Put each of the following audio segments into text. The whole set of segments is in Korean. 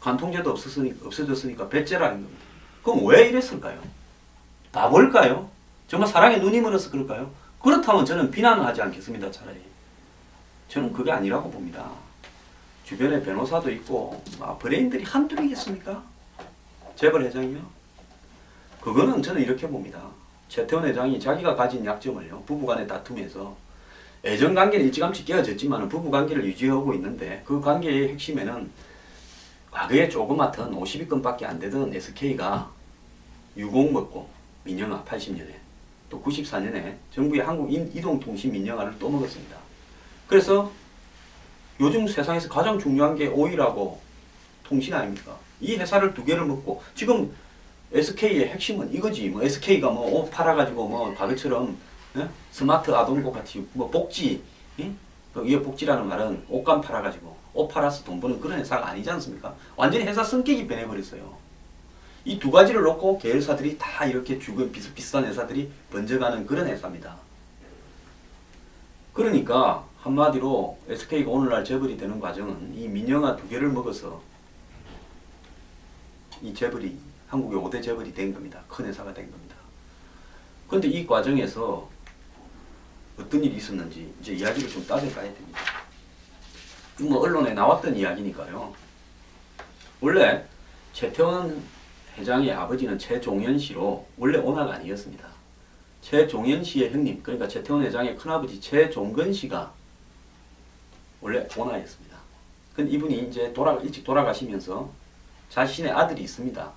관통제도 없어졌으니까 배째라는 겁니다. 그럼 왜 이랬을까요? 바볼까요? 정말 사랑에 눈이 멀어서 그럴까요? 그렇다면 저는 비난을 하지 않겠습니다. 차라리. 저는 그게 아니라고 봅니다. 주변에 변호사도 있고 브레인들이 한둘이겠습니까? 재벌 회장이요? 그거는 저는 이렇게 봅니다. 최태원 회장이 자기가 가진 약점을요, 부부간의 다툼에서 애정관계는 일찌감치 깨어졌지만 부부관계를 유지하고 있는데, 그 관계의 핵심에는 과거에 조그맣던 50위권밖에 안 되던 SK가 유공 먹고 민영화 80년에 또 94년에 정부의 한국 이동통신 민영화를 또 먹었습니다. 그래서 요즘 세상에서 가장 중요한 게 오일하고 통신 아닙니까? 이 회사를 두 개를 먹고 지금 SK의 핵심은 이거지. 뭐 SK가 뭐 옷 팔아가지고 뭐 과거처럼 스마트 아동복 같이 뭐 복지, 이 복지라는 말은 옷감 팔아가지고 옷 팔아서 돈 버는 그런 회사가 아니지 않습니까? 완전히 회사 성격이 변해버렸어요. 이 두 가지를 놓고 계열사들이 다 이렇게 죽은 비슷비슷한 회사들이 번져가는 그런 회사입니다. 그러니까 한마디로 SK가 오늘날 재벌이 되는 과정은 이 민영화 두 개를 먹어서 이 재벌이 한국의 5대 재벌이 된 겁니다. 큰 회사가 된 겁니다. 그런데 이 과정에서 어떤 일이 있었는지 이제 이야기를 좀 따져봐야 됩니다. 뭐 언론에 나왔던 이야기니까요. 원래 최태원 회장의 아버지는 최종현 씨로 원래 오나가 아니었습니다. 최종현 씨의 형님, 그러니까 최태원 회장의 큰아버지 최종근 씨가 원래 오나였습니다. 근데 이분이 이제 일찍 돌아가시면서 자신의 아들이 있습니다.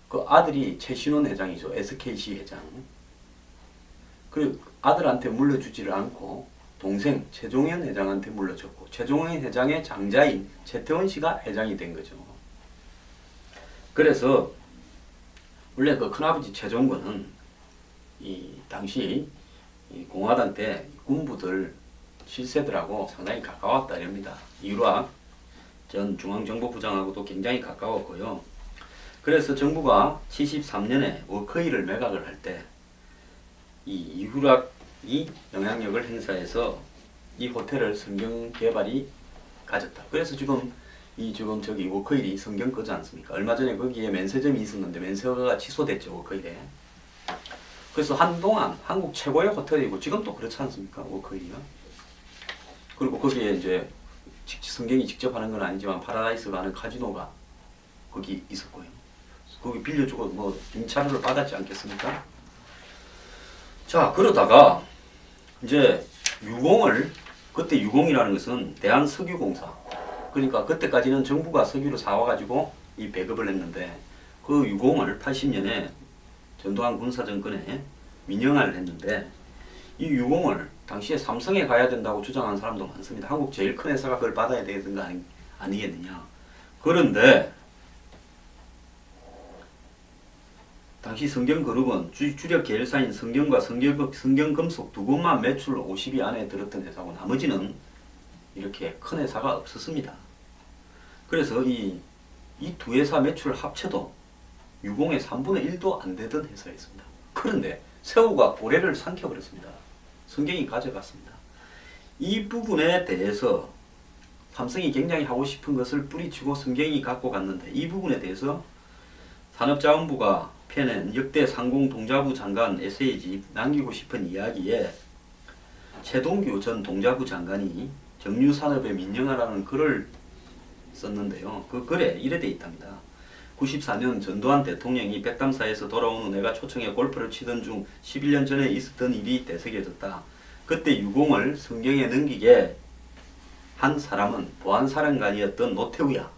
그 아들이 최신원 회장이죠. SKC 회장. 그리고 아들한테 물려주지를 않고 동생 최종현 회장한테 물려줬고, 최종현 회장의 장자인 최태원 씨가 회장이 된 거죠. 그래서 원래 그 큰아버지 최종근은 이 당시 이 공화당 때 군부들 실세들하고 상당히 가까웠다 이럽니다. 이유락 전 중앙정보부장하고도 굉장히 가까웠고요. 그래서 정부가 73년에 워커힐을 매각을 할 때 이 이유락이 영향력을 행사해서 이 호텔을 성경개발이 가졌다. 그래서 지금 저기 워커힐이 성경 거지 않습니까? 얼마 전에 거기에 면세점이 있었는데 면세가 취소됐죠, 워커힐에. 그래서 한동안 한국 최고의 호텔이고 지금도 그렇지 않습니까, 워커힐이요? 그리고 거기에 이제 성경이 직접 하는 건 아니지만 파라다이스가 하는 카지노가 거기 있었고요. 거기 빌려주고 뭐 임차료를 받았지 않겠습니까? 자, 그러다가 이제 그때 유공이라는 것은 대한석유공사, 그러니까 그때까지는 정부가 석유를 사와가지고 이 배급을 했는데, 그 유공을 80년에 전두환 군사정권에 민영화를 했는데, 이 유공을 당시에 삼성에 가야 된다고 주장하는 사람도 많습니다. 한국 제일 큰 회사가 그걸 받아야 되는 거 아니겠느냐. 그런데 당시 성경그룹은 주력 계열사인 성경과 성경금속 두 곳만 매출 50위 안에 들었던 회사고 나머지는 이렇게 큰 회사가 없었습니다. 그래서 이 두 회사 매출을 합쳐도 유공의 3분의 1도 안 되던 회사였습니다. 그런데 새우가 고래를 삼켜버렸습니다. 성경이 가져갔습니다. 이 부분에 대해서 삼성이 굉장히 하고 싶은 것을 뿌리치고 성경이 갖고 갔는데, 이 부분에 대해서 산업자원부가 펴낸 역대 상공 동자부 장관 에세이집 남기고 싶은 이야기에 최동규 전 동자부 장관이 정유산업의 민영화라는 글을 썼는데요. 그 글에 이래 돼 있답니다. 94년 전두환 대통령이 백담사에서 돌아온 후 내가 초청해 골프를 치던 중 11년 전에 있었던 일이 되새겨졌다. 그때 유공을 성경에 넘기게 한 사람은 보안사령관이었던 노태우야.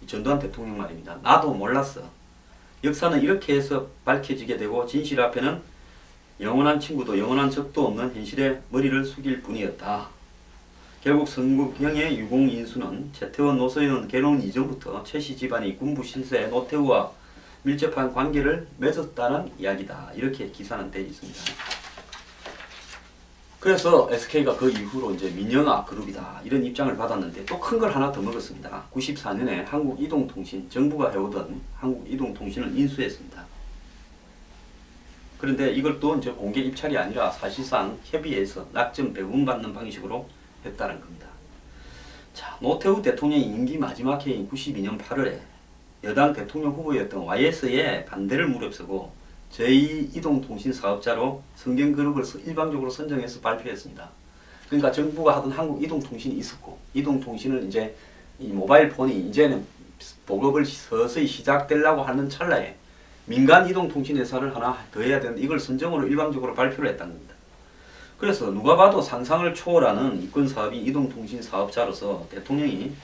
전두환 대통령 말입니다. 나도 몰랐어. 역사는 이렇게 해서 밝혀지게 되고 진실 앞에는 영원한 친구도 영원한 적도 없는 현실에 머리를 숙일 뿐이었다. 결국 성경의 유공 인수는 최태원 노서현 결혼 이전부터 최씨 집안이 군부 실세 노태우와 밀접한 관계를 맺었다는 이야기다. 이렇게 기사는 되어 있습니다. 그래서 SK가 그 이후로 이제 민영화 그룹이다 이런 입장을 받았는데, 또 큰 걸 하나 더 먹었습니다. 94년에 한국이동통신, 정부가 해오던 한국이동통신을 인수했습니다. 그런데 이걸 또 이제 공개 입찰이 아니라 사실상 협의해서 낙점 배분받는 방식으로 했다는 겁니다. 자, 노태우 대통령이 임기 마지막 해인 92년 8월에 여당 대통령 후보였던 YS에 반대를 무릅쓰고 제2이동통신 사업자로 성경그룹을 일방적으로 선정해서 발표했습니다. 그러니까 정부가 하던 한국이동통신이 있었고, 이동통신을 이제 이 모바일 폰이 이제는 보급을 서서히 시작되려고 하는 찰나에 민간 이동통신 회사를 하나 더 해야 되는데 이걸 선정으로 일방적으로 발표를 했다는 겁니다. 그래서 누가 봐도 상상을 초월하는 이권사업이 이동통신 사업자로서 대통령이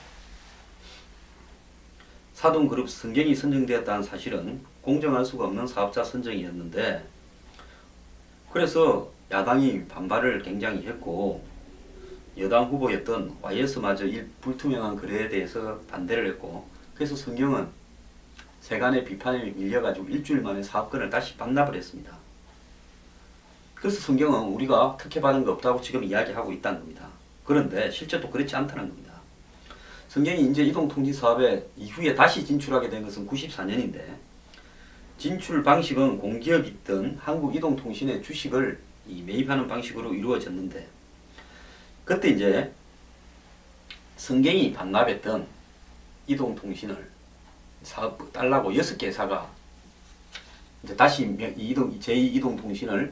사돈그룹 성경이 선정되었다는 사실은 공정할 수가 없는 사업자 선정이었는데, 그래서 야당이 반발을 굉장히 했고 여당 후보였던 YS마저 불투명한 거래에 대해서 반대를 했고, 그래서 성경은 세간의 비판에 밀려가지고 일주일 만에 사업권을 다시 반납을 했습니다. 그래서 성경은 우리가 특혜받은 거 없다고 지금 이야기하고 있다는 겁니다. 그런데 실제로 그렇지 않다는 겁니다. 성경이 이제 이동통신 사업에 이후에 다시 진출하게 된 것은 94년인데 진출 방식은 공기업이던 한국이동통신의 주식을 매입하는 방식으로 이루어졌는데, 그때 이제 성경이 반납했던 이동통신을 사업 달라고 6개 회사가 이제 다시 제2이동통신을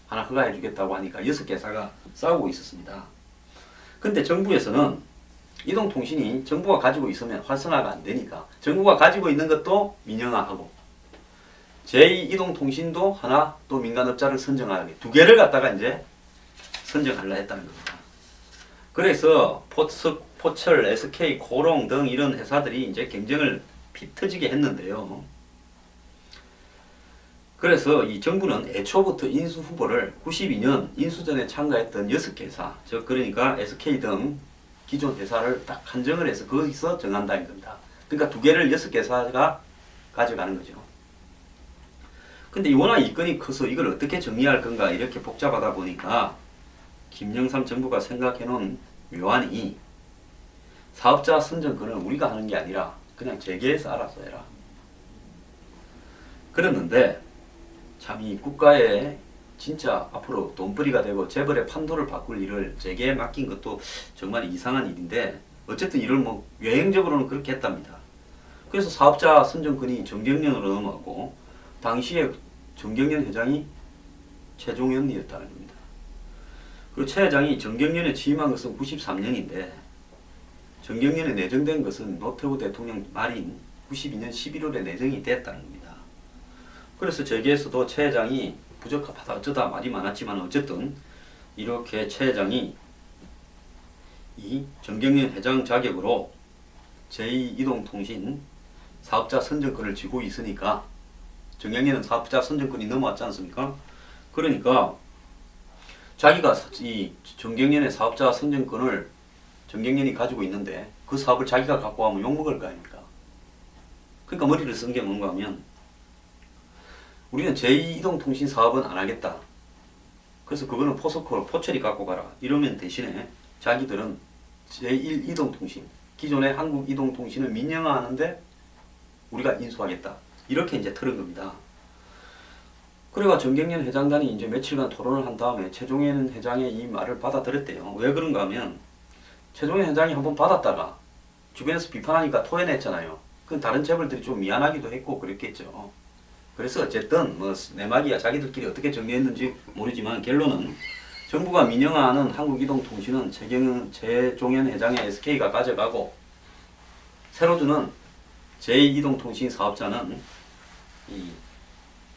하나 허가해 주겠다고 하니까 6개 회사가 싸우고 있었습니다. 근데 정부에서는 이동통신이 정부가 가지고 있으면 활성화가 안 되니까 정부가 가지고 있는 것도 민영화하고 제2이동통신도 하나 또 민간업자를 선정하게 두 개를 갖다가 이제 선정하려 했다는 겁니다. 그래서 포철, SK, 고롱 등 이런 회사들이 이제 경쟁을 피 터지게 했는데요. 그래서 이 정부는 애초부터 인수 후보를 92년 인수전에 참가했던 6개 회사, 즉 그러니까 SK 등 기존 회사를 딱 한정을 해서 거기서 정한다는 겁니다. 그러니까 두 개를 6개 회사가 가져가는 거죠. 근데 워낙 이 건이 커서 이걸 어떻게 정리할 건가 이렇게 복잡하다 보니까 김영삼 정부가 생각해 놓은 묘안이 사업자 선정권을 우리가 하는 게 아니라 그냥 재계에서 알아서 해라. 그랬는데 참 이 국가에 진짜 앞으로 돈벌이가 되고 재벌의 판도를 바꿀 일을 재계에 맡긴 것도 정말 이상한 일인데, 어쨌든 이를 뭐 외형적으로는 그렇게 했답니다. 그래서 사업자 선정권이 정경련으로 넘어갔고 당시에 정경련 회장이 최종현이었다는 겁니다. 그리고 최 회장이 정경련에 취임한 것은 93년인데 정경련에 내정된 것은 노태우 대통령 말인 92년 11월에 내정이 됐다는 겁니다. 그래서 재계에서도 최 회장이 부적합하다 어쩌다 말이 많았지만 어쨌든 이렇게 최 회장이 이 정경련 회장 자격으로 제2이동통신 사업자 선정권을 쥐고 있으니까, 정경련은 사업자 선정권이 넘어왔지 않습니까? 그러니까 자기가 이 정경련의 사업자 선정권을 정경련이 가지고 있는데 그 사업을 자기가 갖고 가면 욕먹을 거 아닙니까? 그러니까 머리를 쓴 게 뭔가 하면 우리는 제2이동통신 사업은 안 하겠다. 그래서 그거는 포철이 갖고 가라. 이러면 대신에 자기들은 제1이동통신, 기존의 한국이동통신을 민영화하는데 우리가 인수하겠다. 이렇게 이제 틀은 겁니다. 그래가 정경련 회장단이 이제 며칠간 토론을 한 다음에 최종현 회장의 이 말을 받아들였대요. 왜 그런가 하면 최종현 회장이 한번 받았다가 주변에서 비판하니까 토해냈잖아요. 그건 다른 재벌들이 좀 미안하기도 했고 그랬겠죠. 그래서 어쨌든 뭐 내막이야 자기들끼리 어떻게 정리했는지 모르지만 결론은 정부가 민영화하는 한국이동통신은 최종현 회장의 SK가 가져가고 새로 주는 제2이동통신 사업자는 이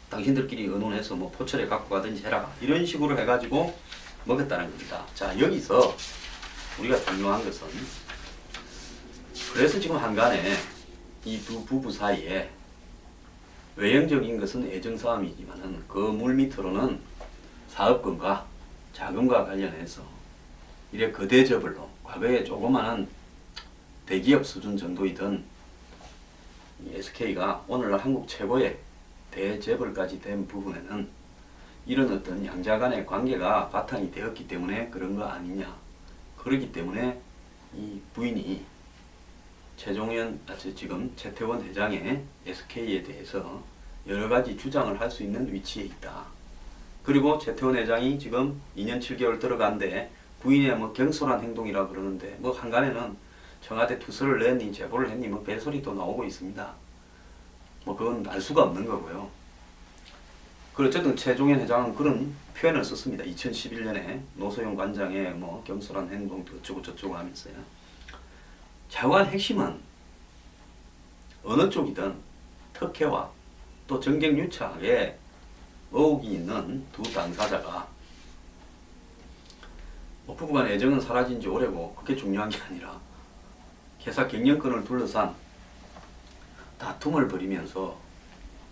당신들끼리 의논해서 뭐 포철에 갖고 가든지 해라 이런 식으로 해가지고 먹었다는 겁니다. 자, 여기서 우리가 중요한 것은 그래서 지금 한간에 이 두 부부 사이에 외형적인 것은 애정싸움이지만은 그 물밑으로는 사업권과 자금과 관련해서 이래 거대 재벌로 과거에 조그마한 대기업 수준 정도이던 SK가 오늘날 한국 최고의 대재벌까지 된 부분에는 이런 어떤 양자 간의 관계가 바탕이 되었기 때문에 그런 거 아니냐. 그렇기 때문에 이 부인이 지금 최태원 회장의 SK에 대해서 여러 가지 주장을 할 수 있는 위치에 있다. 그리고 최태원 회장이 지금 2년 7개월 들어간데 부인의 뭐 경솔한 행동이라 그러는데 뭐 한간에는 청와대 투서를 냈니 제보를 했니 뭐 별소리도 나오고 있습니다. 뭐 그건 알 수가 없는 거고요. 그 어쨌든 최종현 회장은 그런 표현을 썼습니다. 2011년에 노소영 관장의 뭐 경솔한 행동도 어쩌고 저쩌고 하면서요. 좌우한 핵심은 어느 쪽이든 특혜와 또 정경유착에 의혹이 있는 두 당사자가 뭐 부부간 애정은 사라진 지 오래고 그게 중요한 게 아니라 회사 경영권을 둘러싼 다툼을 벌이면서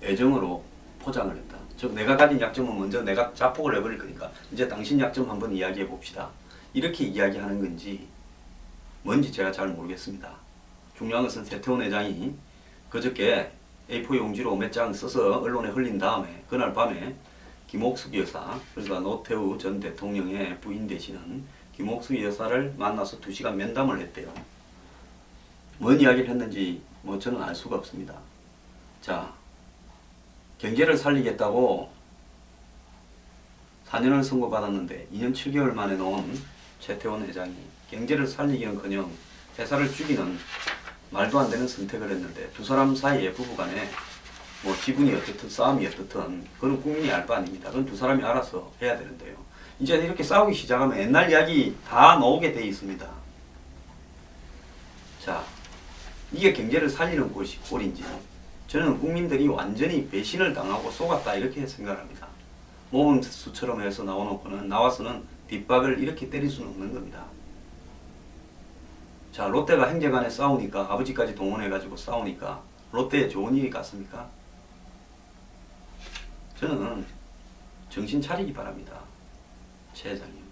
애정으로 포장을 했다. 즉 내가 가진 약점은 먼저 내가 자폭을 해버릴 거니까 이제 당신 약점 한번 이야기해 봅시다. 이렇게 이야기하는 건지 뭔지 제가 잘 모르겠습니다. 중요한 것은 세태원 회장이 그저께 A4 용지로 몇 장 써서 언론에 흘린 다음에 그날 밤에 김옥숙 여사, 그러니까 노태우 전 대통령의 부인 되시는 김옥숙 여사를 만나서 2시간 면담을 했대요. 뭔 이야기를 했는지 뭐 저는 알 수가 없습니다. 자, 경제를 살리겠다고 4년을 선고받았는데 2년 7개월 만에 나온 최태원 회장이 경제를 살리기는커녕 회사를 죽이는 말도 안 되는 선택을 했는데 두 사람 사이에 부부간에 뭐 지분이 어떻든 싸움이 어떻든 그건 국민이 알 바 아닙니다. 그건 두 사람이 알아서 해야 되는데요. 이제 이렇게 싸우기 시작하면 옛날 이야기 다 나오게 돼 있습니다. 자, 이게 경제를 살리는 꼴인지 저는 국민들이 완전히 배신을 당하고 속았다 이렇게 생각합니다. 모범수처럼 해서 나와서는 뒷박을 이렇게 때릴 수는 없는 겁니다. 자, 롯데가 행제간에 싸우니까 아버지까지 동원해가지고 싸우니까 롯데에 좋은 일이 같습니까? 저는 정신 차리기 바랍니다. 최 회장님.